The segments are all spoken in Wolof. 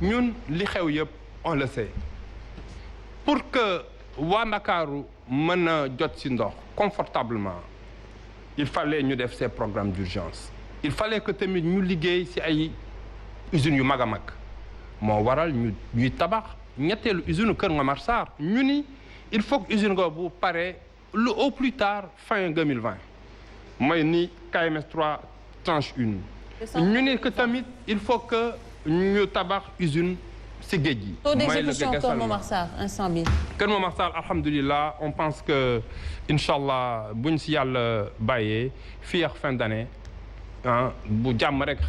ñun li xew yëpp on le sait pour que waa Ndakaaru mën a jot ci ndox confortablement il fallait ñu def ces programmes d'urgence il fallait que tamit ñu liggéey ci ay usines yu mag a mag moo waral ñuy tabax ñetteelu usine Kër Momar Sarr ñu ni il faut que usine nga bu pare le au plus tard fin 2020 mooy ni KMS 3 tranche 1 ñu ni que tamit il faut que ñu tabax usine ci géej gi. taux d'exécution Kër Momar Sarr instant bi. Kër Momar Sarr alhamdulilah on pense que incha allah buñ ci yàlla bàyyee fii ak fin d'année bu jàmm rek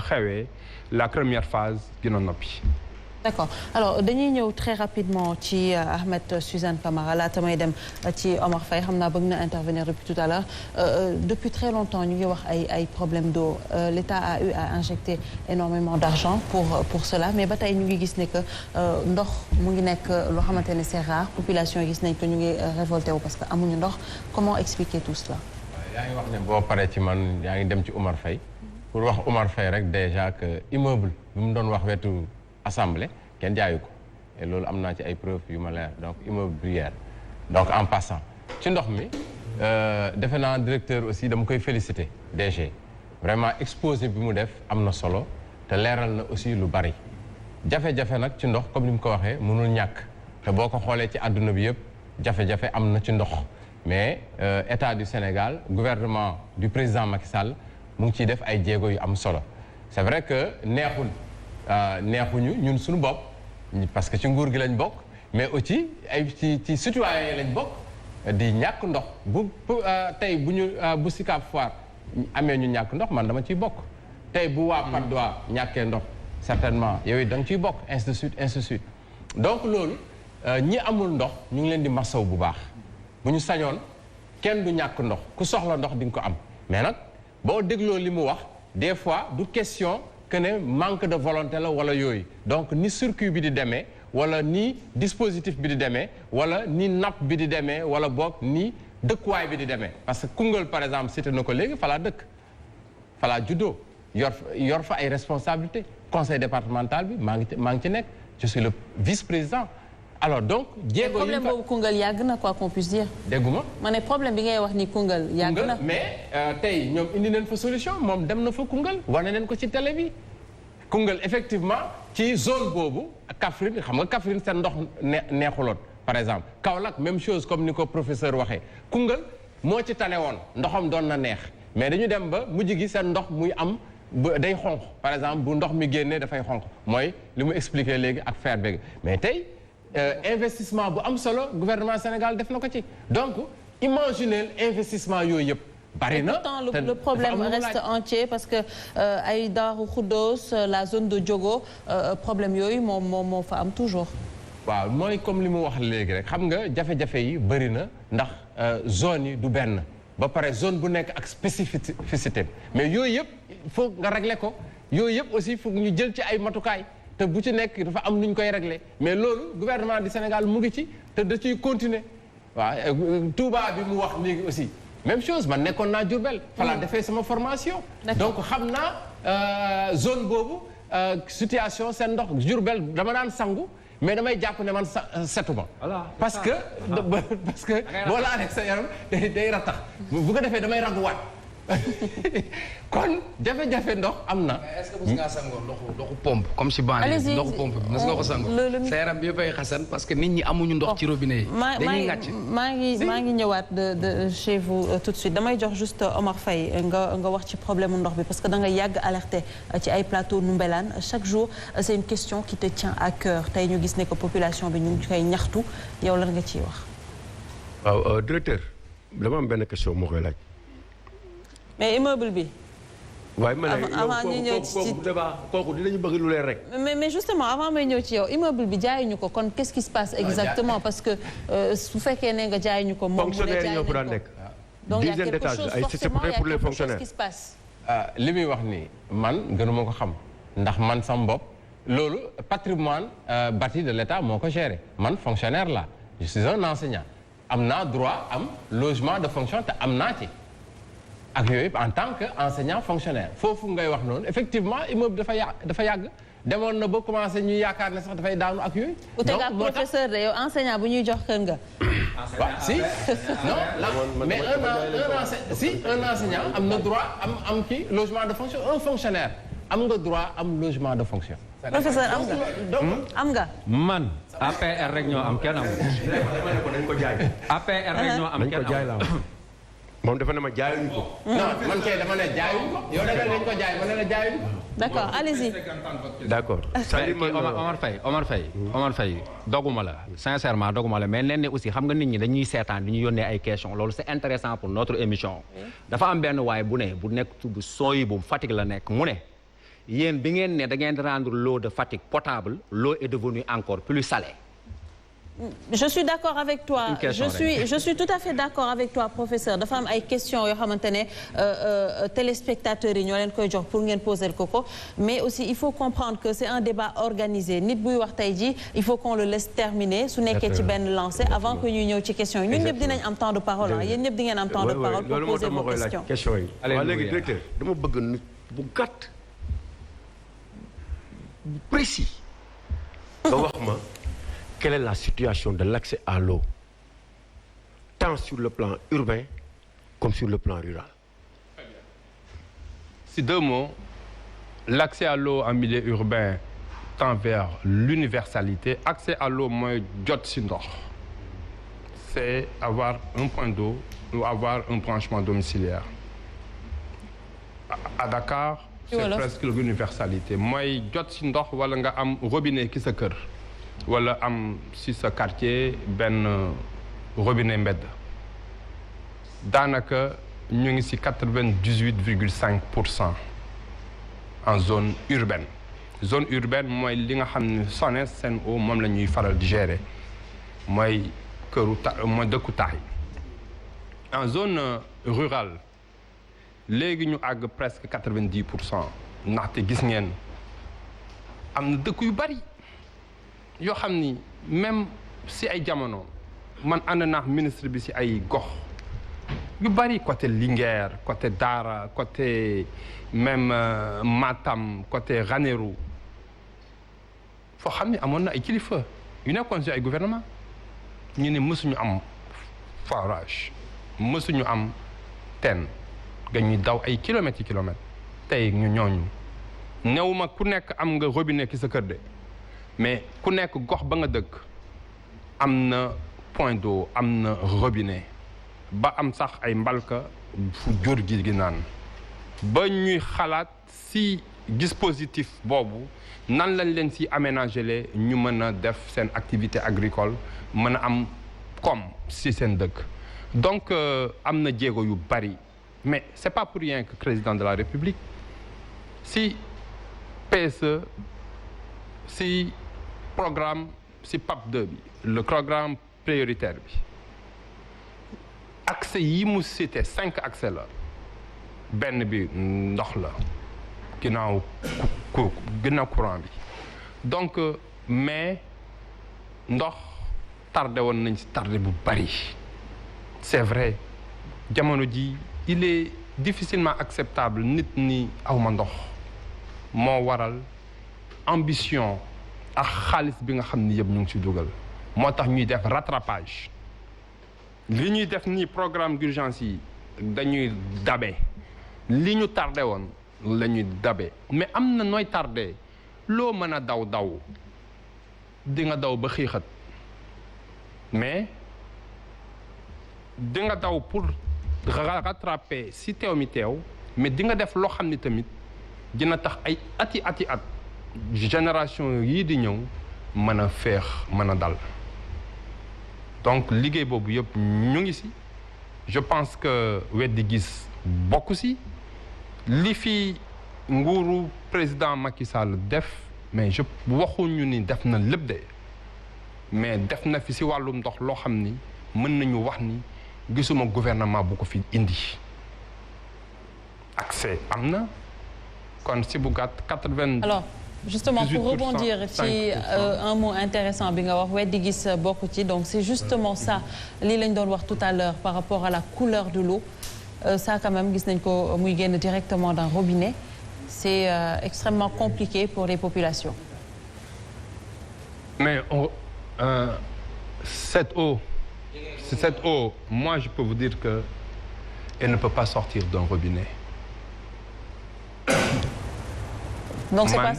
xewee la première phase dina noppi. D'accord alors dañuy ñëw très rapidement ci Ahmed Suzanne Camara laata may dem ci Omar Faye xam naa bëgg na intervenir depuis tout à l'heure depuis très longtemps ñu ngi wax ay problèmes d'eau l'État a eu à injecter énormément d'argent pour cela mais ba tey ñu ngi gis ne que ndox mu ngi nekk loo xamante ne c'est rare population yi gis nañ que ñu ngi révolté wu parce que amuñu ndox comment expliquer tout cela. yaa ngi wax ne boo paree ci man yaa ngi dem ci Omar Faye pour wax Omar Faye rek déjà que immeuble bi mu doon wax wetu assemblée kenn jaayu ko et loolu am naa ci ay preuves yu ma leer donc immeuble Bruyère donc en passant ci ndox mi defe naa directeur aussi dama koy féliciter DG vraiment exposé bi mu def am na solo te leeral na aussi lu bari jafe-jafe nag ci ndox comme ni mu ko waxee mënul ñàkk te boo ko xoolee ci àdduna bi yëpp jafe-jafe am na ci ndox mais État du Sénégal gouvernement du président Macky Sall mu ngi ciy def ay jéego yu am solo c'est vrai que neexuñu ñun suñu bopp parce que ci nguur gi lañ bokk mais aussi ay ci citoyens yi lañ bokk di ñàkk ndox tey bu Sicap Foire amee ñu ñàkk ndox man dama ciy bokk tey bu waa Patte d'Oie ñàkkee ndox certainement yow da nga ciy bokk ainsi de suite donc loolu ñi amul ndox ñu ngi leen di masaw bu baax bu ñu sañoon kenn du ñàkk ndox ku soxla ndox di nga ko am mais nag boo dégloo li mu wax des fois du question que ne manque de volonté la wala yooyu donc ni circuit bi di demee wala ni dispositif bi di demee wala ni nappe bi di demee wala boog ni dëkkuwaay bi di demee parce que Koungheul par exemple cité na ko léegi falaa dëkk falaa juddoo yor fa ay responsabilités conseil départemental bi maa ngi ci nekk je suis le vice-président alors donc jéego problème boobu Koungheul yàgg na quoi qu'on puisse dire. dégguma ma ne problème bi ngay wax ni Koungheul yàgg na mais tey ñoom indi nañ fa solution moom dem na fa Koungheul wane nañ ko ci télé bi Koungheul effectivement ci zone boobu Kaffrine xam nga Kaffrine seen ndox neexuloon par exemple Kaolack même chose comme ni ko professeur waxee Koungheul moo ci tane woon ndoxam doon na neex mais dañu dem ba mujj gi seen ndox muy am day xonq par exemple bu ndox mi génnee dafay xonq mooy li mu expliqué léegi ak fer beeg mais tey investissement bu am solo gouvernement Sénégal def na ko ci donc imaginez investissement yooyu yëpp bari na pourtant le problème reste entier parce que ay Darou Khoudoss la zone de Diogo problème yooyu moo fa am toujours. waaw mooy comme li mu wax léegi rek xam nga jafe-jafe yi bëri na ndax zone yi du benn ba pare zone bu nekk ak spécificité mais yooyu yëpp il faut nga régler ko yooyu yëpp aussi foog ñu jël ci ay matukaay. te bu ci nekk dafa am nu ñu koy régler mais loolu gouvernement du Sénégal mu ngi ci te da ciy continuer waaw Touba bi mu wax léegi aussi même chose man nekkoon naa Diourbel falaa defee sama formation donc xam naa zone boobu situation seen ndox Diourbel dama daan sangu mais damay jàpp ne man setuma parce que boo laalee sa yaram day ratax bu ko defee damay raguwaat kon jafe-jafe ndox am na. est-ce que mos ngaa sangoo ndoxu pompe comme si bànn ndoxu pompe bi mos nga ko sangoo sa yaram bi yëppay xasan parce que nit ñi amuñu ndox ci robinet yi. dañuy ngàcc maa ngi ñëwaat de chez vous tout de suite damay jox juste Omar Faye nga wax ci problème ndox bi parce que da nga yàgg alerté ci ay plateau Ndoumbelane chaque jour c'est une question qui te tient à cœur tey ñu gis ne que population bi ñu ngi koy ñaxtu yow lan nga ciy wax. waaw directeur dama am benn question moo koy laaj. mais immeuble bi. waaye ma ne avant ñu ñëw ci kooku dinañu bëgg lu leer rek. mais justement avant may ñëw ci yow immeuble bi jaayuñu ko kon qu'est-ce qui se passe exactement parce que su fekkee ne nga jaayuñu ko. moom fonctionnaire yi ñoo fa daan nekk. donc dizaine d'étages ay c'est pour les fonctionnaires. qu'est-ce qui se passe. li muy wax nii man gënuma ko xam ndax man sam bopp loolu patrimoine bâti de l'État moo ko géré man fonctionnaire la je suis un enseignant am naa droit am logement de fonction te am naa ci. ak yooyu en tant que enseignant fonctionnaire foofu ngay wax noonu effectivement immeuble dafa yàgg demoon na ba commencé ñu yaakaar ne sax dafay daanu ak yooyu. donc professeur de yow enseignant bu ñuy jox kër nga. waaw si non mais un enseignant am na droit am kii logement de fonction un fonctionnaire am nga droit am logement de fonction. professeur am nga. man APR rek ñoo am kenn amul. dañ ko jaay. APR rek ñoo am kenn amul. moom dafa ne ma jaayuñu ko. non man kay dama ne jaayuñu ko. yow da nga dañ ko jaay ma ne la jaayuñu ko. d'accord allez-y. d'accord. Omar Faye doguma la sincèrement doguma la mais leen ne aussi xam nga nit ñi dañuy seetaan di ñu yónnee ay questions loolu c'est intéressant pour notre émission. dafa am benn waaye bu nekk bu sooy bu Fatick la nekk mu ne yéen bi ngeen ne da ngeen di rendre l'eau de Fatick potable l'eau est devenue encore plus salée. je suis d'accord avec toi je suis tout à fait d'accord avec toi professeur dafa am ay questions yoo xamante ne téléspectateurs yi ñoo leen koy jox pour ngeen poser ko mais aussi il faut comprendre que c'est un débat organisé nit buy wax tey jii il faut qu'on le laisse terminer su nekkee ci benn lancé avant que ñuy ñëw ci questions yi ñun ñëpp dinañ am temps de parole ah yéen ñëpp di ngeen am temps de parole pour poser vos questions yi. waaw léegi directeur dama bëgg nit bu gàtt bu précis nga wax ma quelle est la situation de l'accès à l'eau tant sur le plan urbain comme sur le plan rural. Si deux mots, l'accès à l'eau en milieu urbain tend vers l'universalité. Accès à l'eau mooy jot ci ndox. C'est avoir un point d'eau ou avoir un branchement domiciliaire. À Dakar, c'est presque l'universalité. mooy jot ci ndox wala nga am robinet ki sa kër. wala am ci sa quartier benn robinet mbedd daanaka ñu ngi ci 98,5% en zone urbaine mooy li nga xam ne SONES SEN'EAU moom la ñuy faral di gérer mooy mooy dëkku taax yi en zone rurale léegi ñu àgg presque 90% ndaxte gis ngeen am na dëkk yu bari yoo xam ni même si ay jamono man ànd naa ministre bi si ay gox yu bari côté Linguère côté Dara côté même Matam côté Ranérou foo xam ni amoon na ay kilifa yu nekkoon si ay gouvernement ñu ne mësuñu am forage mësuñu am teen nga ñuy daw ay kilomètres tey ñu ñooñu newuma ku nekk am nga robinet ki sa kër de mais ku nekk gox ba nga dëkk am na point d'eau am na robinet ba am sax ay mbalka fu jur gi naan ba ñuy xalaat si dispositif boobu nan lañ leen si aménager ñu mën a def seen activité agricole mën a am koom si seen dëkk donc am na jéego yu bari mais c'est pas pour rien que président de la République si PSE si programme si PAP 2 bi le programme prioritaire bi accès yi mu cité 5 accès la benn bi ndox la ginnaaw courant bi donc mais ndox tardé woon nañ si tardé bu bari c'est vrai jamono ji il est difficilement acceptable nit ni awma ndox moo waral ambition ak xaalis bi nga xam ni yëpp ñu ngi ci dugal moo tax ñuy def rattrapage li ñuy def nii programme d'urgence yi dañuy dabe li ñu tardé woon la ñuy dabe mais am na nooy tardé loo mën a daw di nga daw ba xiixat mais di nga daw pour rattraper si teew mi teew mais di nga def loo xam ni tamit dina tax ay ati at génération yii di ñëw mën a féex mën a dal donc liggéey boobu yëpp ñu ngi si je pense que weddi gis bokk si li fi nguuru président Macky Sall def mais je waxuñu ni def na lépp de mais def na fi si wàllum ndox loo xam ni mën nañu wax ni gisuma gouvernement bu ko fi indi accès am na kon si bu gàtt 80. alors justement pour rebondir ci un mot intéressant bi nga wax weddi gis bokk ci donc c'est justement ça lii lañ doon wax tout à l'heure par rapport à la couleur de l'eau ça quand même gis nañ ko muy génn directement d'un robinet c'est extrêmement compliqué pour les populations. Mais cette eau, moi je peux vous dire que elle ne peut pas sortir d'un robinet. Donc c'est pas.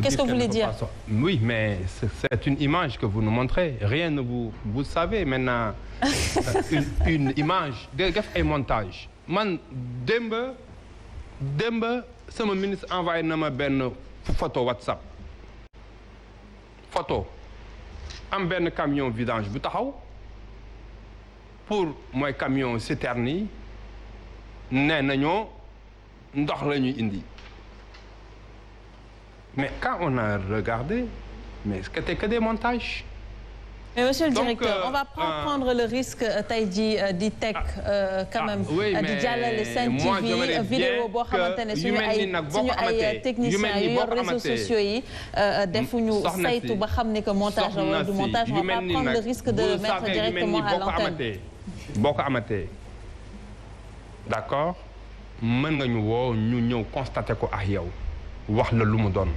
Qu'est-ce que vous voulez dire? Oui, mais c'est une image que vous nous montrez. Rien ne vous savez maintenant une image def ay montage. Man démb sama ministre envoyé na ma benn photo WhatsApp. Photo am benn camion vidange bu taxaw pour mooy camion citerne yi nee nañoo ndox la ñuy indi. Mais quand on a regardé, mais c'était que des montages. Mais monsieur le directeur, on va prendre le risque tey jii di teg quand même di jàllale Sen TV vidéo boo xamante ne suñu ay techniciens yu yor réseaux sociaux yi defuñu saytu ba xam ne que montage la wala du montage. On va pas prendre le risque de le mettre directement à l'antenne. boo ko amatee d'accord mën nga ñu woo ñu ñëw constater ko ak yow wax la lu mu doon.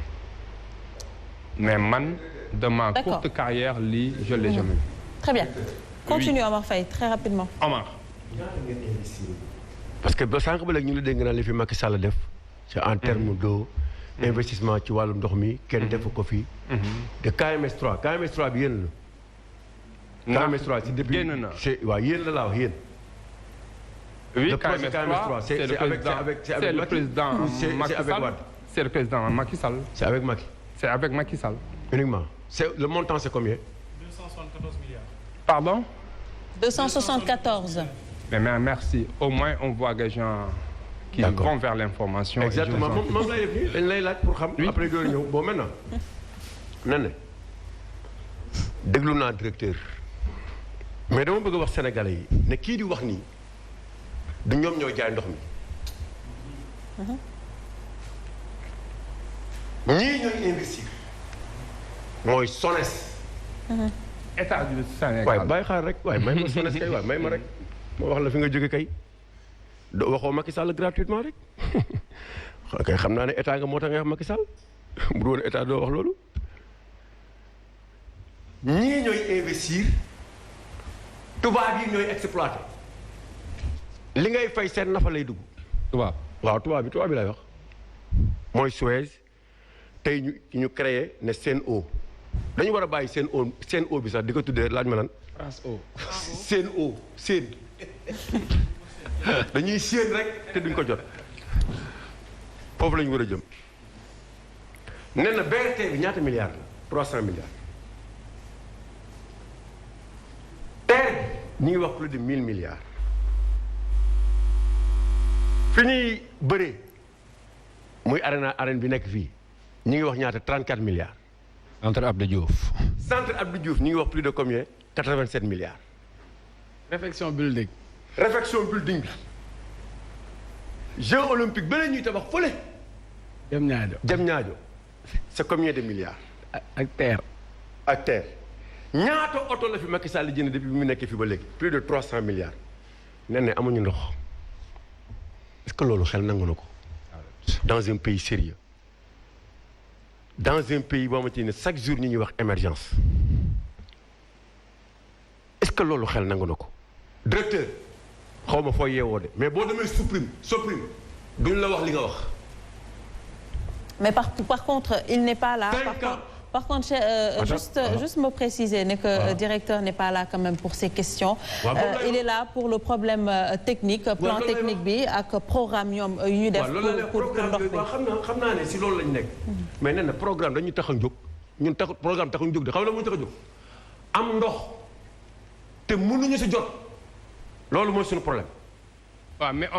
Mais man, de ma courte carrière, lii, je l'ai jamais vu. Très bien. Continue, Omar Faye, très rapidement. Omar. Parce que ba sànq ba léegi ñu ngi dégg naa li fi Macky Sall def. c'est en terme d'eau investissement ci wàllu ndox mi. kenn defu ko fi. de KMS 3 KMS 3 bi yéen la. KMS 3 c'est depuis génn na waaw yéen la laaw yéen. oui KMS 3 c'est le président Macky Sall. C'est le président Macky Sall. C'est avec Macky. C'est avec Macky Sall. Uniquement. Le montant, c'est combien? 274 milliards. Pardon? 274. Mais merci. Au moins, on voit des gens qui vont vers l'information. Exactement. Moom lay def nii dañ lay laaj pour xam. après doo ñëw bon maintenant. nan ne déglu naa directeur. mais dama bëgg a wax sénégalais yi ne kii di wax nii du ñoom ñoo jaay ndox mi. ñii ñooy investir mooy SONES. état du Sénégal waaye bàyyi xaar rek waaye may ma SONES kay waaye may ma rek moo wax la fi nga jóge kay doo waxoo Macky Sall gratuitement rek kay xam naa ne état nga moo tax nga wax Macky Sall bu doon état doo wax loolu. ñii ñooy investir tubaab yi ñooy exploiter li ngay fay seen nafa lay dugg. tubaab waaw tubaab bi lay wax mooy Suez. tey ñu créé ne Sen'Eau dañu war a bàyyi Sen'Eau bi sax di ko tuddee laaj ma lan. France Eau. Sen'Eau seen dañuy séen rek te duñ ko jot foofu la ñu war a jëm. nee na BRT bi ñaata milliards la 300 milliards. TER bi ñu ngi wax plus de 1000 milliards. fi ñuy bëree muy arène bi nekk fii. ñu ngi wax ñaata 34 milliards. Centre Abdou Diouf. Centre Abdou Diouf ñu ngi wax plus de combien 87 milliards. réfection building. réfection building bi. Jeux olympiques ba la ñuy tabax fële. Diamniadio. c'est combien de milliards. ak terre. ak terre ñaata oto la fi Macky Sall jënd depuis bi mu nekkee fi ba léegi. plus de 300 milliards. nee na amuñu ndox. est-ce que loolu xel nangu na ko. dans un pays sérieux dans un pays boo xamante ne chaque jour ñu ñuy wax émergence est-ce que loolu xel nangu na ko. directeur xaw ma foo yeewoo de mais boo demee supprime duñ la wax li nga wax. mais par contre il n'est pas là. Par contre, juste me préciser que le directeur n'est pas là quand même pour ces questions. Il est là pour le problème technique, plan technique bi ak programme ñoom yu ñu def pour ndox bi. xam naa ne si loolu lañ nekk. mais nee na programme dañu tax a jóg ñun programme taxuñu jóg de xam nga mu tax a jóg am ndox te mënuñu si jot loolu mooy suñu problème. waaw mais